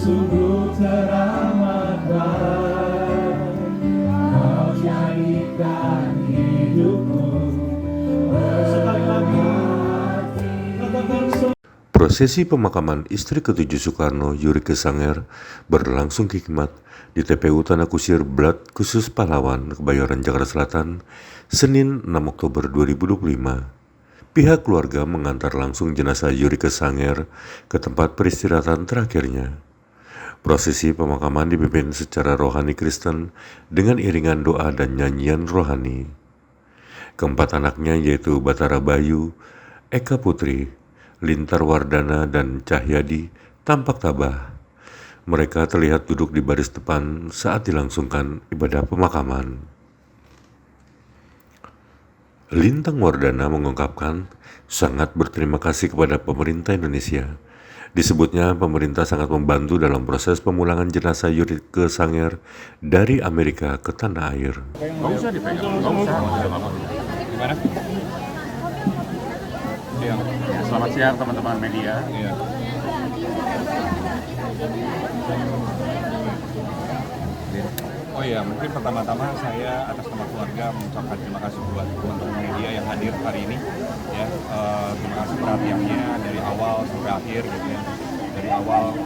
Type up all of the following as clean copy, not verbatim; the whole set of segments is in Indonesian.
sungguh teramat baik. Kau jadikan hidupku berarti. Prosesi pemakaman istri ketujuh Soekarno, Yurike Sanger, berlangsung hikmat di TPU Tanah Kusir Blat Khusus Pahlawan, Kebayoran, Jakarta Selatan, Senin 6 Oktober 2025. Pihak keluarga mengantar langsung jenazah Yurike Sanger ke tempat peristirahatan terakhirnya. Prosesi pemakaman dipimpin secara rohani Kristen dengan iringan doa dan nyanyian rohani. Keempat anaknya yaitu Batara Bayu, Eka Putri, Lintar Wardana, dan Cahyadi tampak tabah. Mereka terlihat duduk di baris depan saat dilangsungkan ibadah pemakaman. Lintang Wardana mengungkapkan sangat berterima kasih kepada pemerintah Indonesia. Disebutnya pemerintah sangat membantu dalam proses pemulangan jenazah Yurike Sanger dari Amerika ke tanah air. Nggak usah dipegang, nggak usah. Gimana? Ya, selamat siang teman-teman media. Ya. Oh iya, mungkin pertama-tama saya atas nama keluarga mengucapkan terima kasih buat teman-teman media yang hadir hari ini. Ya, terima kasih perhatiannya dari awal sampai akhir gitu ya. Dari awal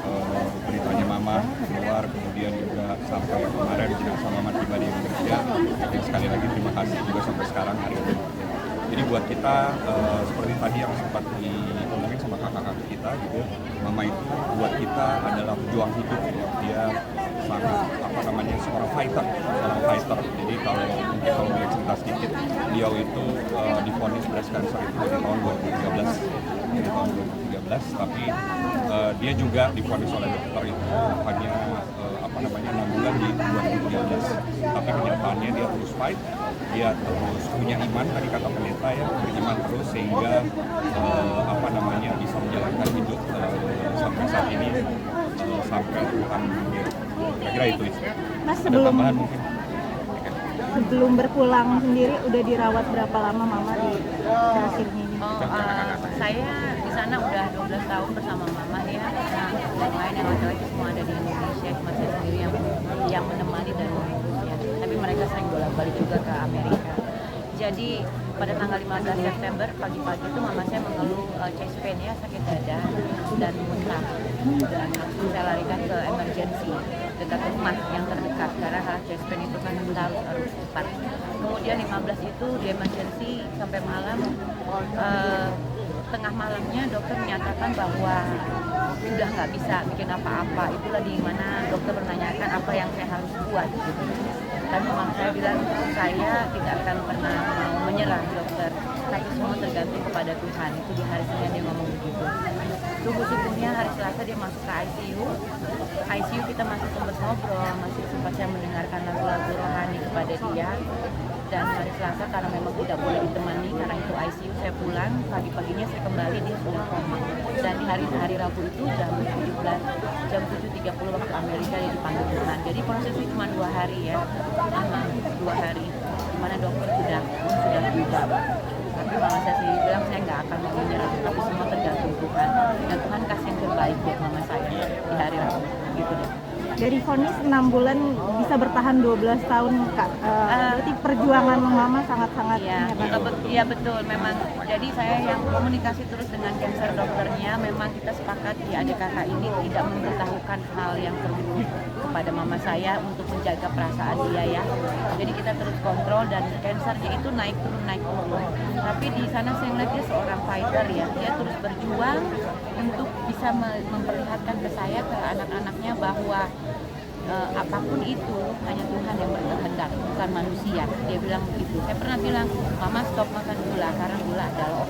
beritanya Mama keluar, kemudian juga sampai kemarin jenazah Mama tiba di Indonesia. Yang sekali lagi terima kasih juga sampai sekarang hari ini. Jadi buat kita seperti tadi yang sempat diomongin sama kakak-kakak kita gitu, Mama itu buat kita adalah pejuang hidup. Dia sangat seorang fighter. Jadi kalau boleh cerita sedikit, beliau itu divonis breast cancer itu dari tahun 2013, tapi dia juga divonis oleh dokter itu hanya 6 bulan di 2013. Tapi kenyataannya dia terus fight, dia terus punya iman, tadi kata pendeta ya, beriman terus sehingga bisa menjalankan hidup sampai saat ini, sampai Tuhan mengambil. Kira-kira itu. Mas, sebelum berpulang sendiri udah dirawat berapa lama Mama di terakhirnya ini? Saya di sana udah 12 tahun bersama Mama ya. Nah, yang lain yang laki-laki semua ada di Indonesia, cuma saya sendiri yang menemani dan mengurus ya. Tapi mereka sering bolak-balik juga ke Amerika. Jadi pada tanggal 15 September pagi-pagi itu Mama saya mengeluh chest pain ya, sakit dada dan muntah. Dan langsung saya larikan ke emergency dekat rumah yang terdekat karena chest pain itu kan kita harus cepat. Kemudian 15 itu di emergency sampai malam, tengah malamnya dokter menyatakan bahwa sudah nggak bisa bikin apa-apa. Itulah di mana dokter menanyakan apa yang saya harus buat gitu. Dan Mama saya bilang saya tidak akan pernah menyerah dokter, tapi semua tergantung kepada Tuhan. Itu di hari Senin dia ngomong begitu. Subuh-subuhnya hari Selasa dia masuk ke ICU kita masih sempat ngobrol, masih sempat saya mendengarkan lagu-lagu rohani kepada dia. Dan hari Selasa karena memang tidak boleh ditemani karena itu ICU, saya pulang, pagi-paginya saya kembali dia sudah koma. Dan di hari Rabu itu jam 7.30 waktu Amerika dia dipanggil Tuhan. Jadi prosesnya cuma 2 hari ya, 2 hari, dimana dokter sudah berubah. Tapi Mama saya sendiri bilang saya nggak akan mau menyerah, tapi semua tergantung Tuhan. Dan Tuhan kasih yang terbaik buat Mama saya di hari Rabu, gitu deh. Dari vonis 6 bulan bisa bertahan 12 tahun Kak. Berarti perjuangan Mama sangat-sangat Iya betul, memang. Jadi saya yang komunikasi terus dengan cancer dokternya, memang kita sepakat di adik kakak ini tidak memberitahukan hal yang terburuk kepada Mama saya untuk menjaga perasaan dia ya. Jadi kita terus kontrol dan cancernya itu naik turun. Tapi di sana saya ngeliat dia seorang fighter ya, dia terus berjuang untuk bisa memperlihatkan ke saya, ke anak-anaknya bahwa apapun itu hanya Tuhan yang berkehendak, bukan manusia. Dia bilang begitu. Saya pernah bilang, Mama stop makan gula karena gula adalah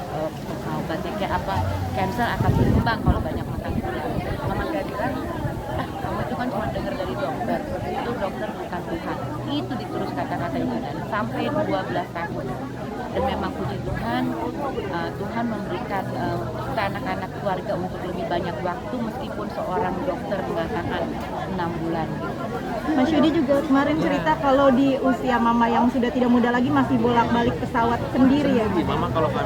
obatnya kayak apa, cancer akan berkembang kalau banyak makan gula. Mama saya bilang, kamu itu kan cuma dengar dari dokter, itu dokter bukan Tuhan. Itu diterus kata-katanya dan sampai 12 tahun. Dan memang puji Tuhan, Tuhan memberikan kita anak-anak keluarga untuk lebih banyak waktu meskipun seorang dokter mengatakan 6 bulan. Mas Yudi juga kemarin cerita kalau di usia Mama yang sudah tidak muda lagi masih bolak-balik pesawat sendiri ya. Mama kalau ke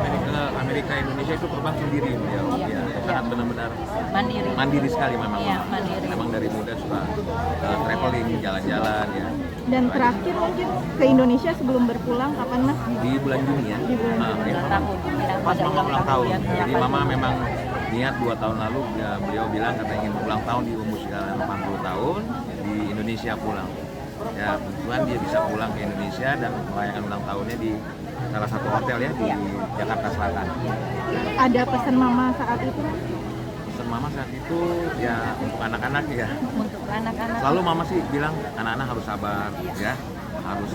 Amerika Indonesia itu terbang sendiri ya. sangat benar-benar mandiri sekali memang. Iya, mandiri. Memang dari muda suka traveling, jalan-jalan ya. Dan terakhir mungkin ke Indonesia sebelum berpulang kapan Mas? Di bulan Juni ya. Di bulan Juni. Ya, Ulang tahun, pas mama ulang tahun. yang Jadi ke-8. mama memang niat 2 tahun lalu ya, beliau bilang katanya ingin ulang tahun di umur sekarang 80 tahun di Indonesia pulang. Ya kebetulan dia bisa pulang ke Indonesia dan merayakan ulang tahunnya di salah satu hotel ya di Jakarta Selatan. Ada pesan Mama saat itu? Pesan mama saat itu ya untuk anak-anak ya. Untuk anak-anak Selalu mama sih bilang anak-anak harus sabar ya, harus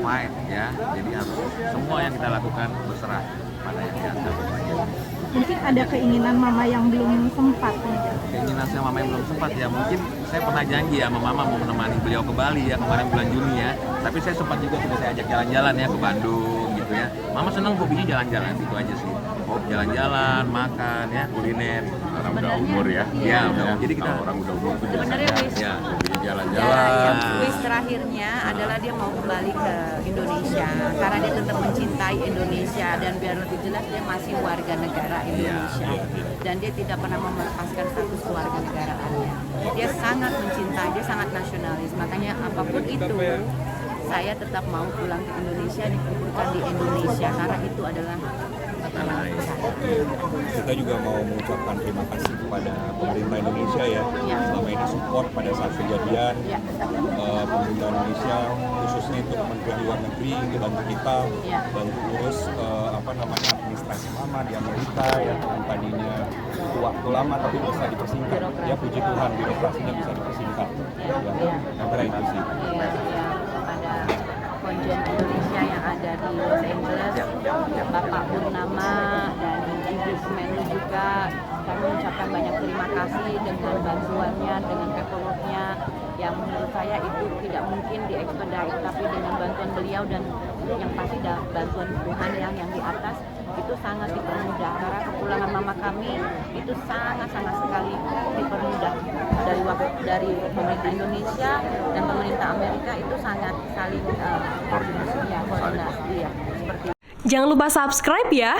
fight ya. Jadi harus semua yang kita lakukan berserah pada yang di atas. Mungkin ada keinginan Mama yang belum sempat nih. Keinginan saya mama yang belum sempat ya, mungkin saya pernah janji ya sama mama mau menemani beliau ke Bali ya kemarin bulan Juni ya. Tapi saya sempat juga sudah saya ajak jalan-jalan ya ke Bandung gitu ya. Mama senang hobinya jalan-jalan gitu aja sih. Hobi jalan-jalan, makan ya, kuliner. Orang udah umur ya. Ya, udah. Jadi kita Kalau orang udah umur tuh Sebenarnya biasanya wish ya hobinya ya, jalan-jalan. yang wish terakhirnya adalah dia mau kembali ke Indonesia karena dia tetap mencintai Indonesia dan biar lebih jelas dia masih warga negara Indonesia dan dia tidak pernah mau melepaskan status keluarga negaraannya. Dia sangat mencintai, dia sangat nasionalis. Makanya apapun itu saya tetap mau pulang ke Indonesia, dikuburkan di Indonesia karena itu adalah tanah air saya. Kita juga mau mengucapkan terima kasih kepada pemerintah Indonesia ya, selama ini support pada saat kejadian. Ya, Pemerintah Indonesia khususnya untuk Kementerian Luar Negeri membantu kita dan urus administrasi mama di Amerika yang tadinya butuh waktu lama tapi bisa dipersingkat. Ya puji Tuhan birokrasinya bisa dipersingkat. Ya, saya kira itu sih. Kepada konjen Indonesia yang ada di Los Angeles, Bapak Purnama dan Ibu Kemenlu juga, kami mengucapkan banyak terima kasih dengan bantuannya, dengan paperworknya yang menurut saya itu tidak mungkin diekspedite, tapi dengan bantuan beliau dan yang pasti bantuan Tuhan yang di atas itu sangat dipermudah karena kepulangan mama kami itu sangat-sangat sekali dipermudah dari pemerintah Indonesia dan pemerintah Amerika itu sangat saling koordinasi ya seperti. Jangan lupa subscribe ya.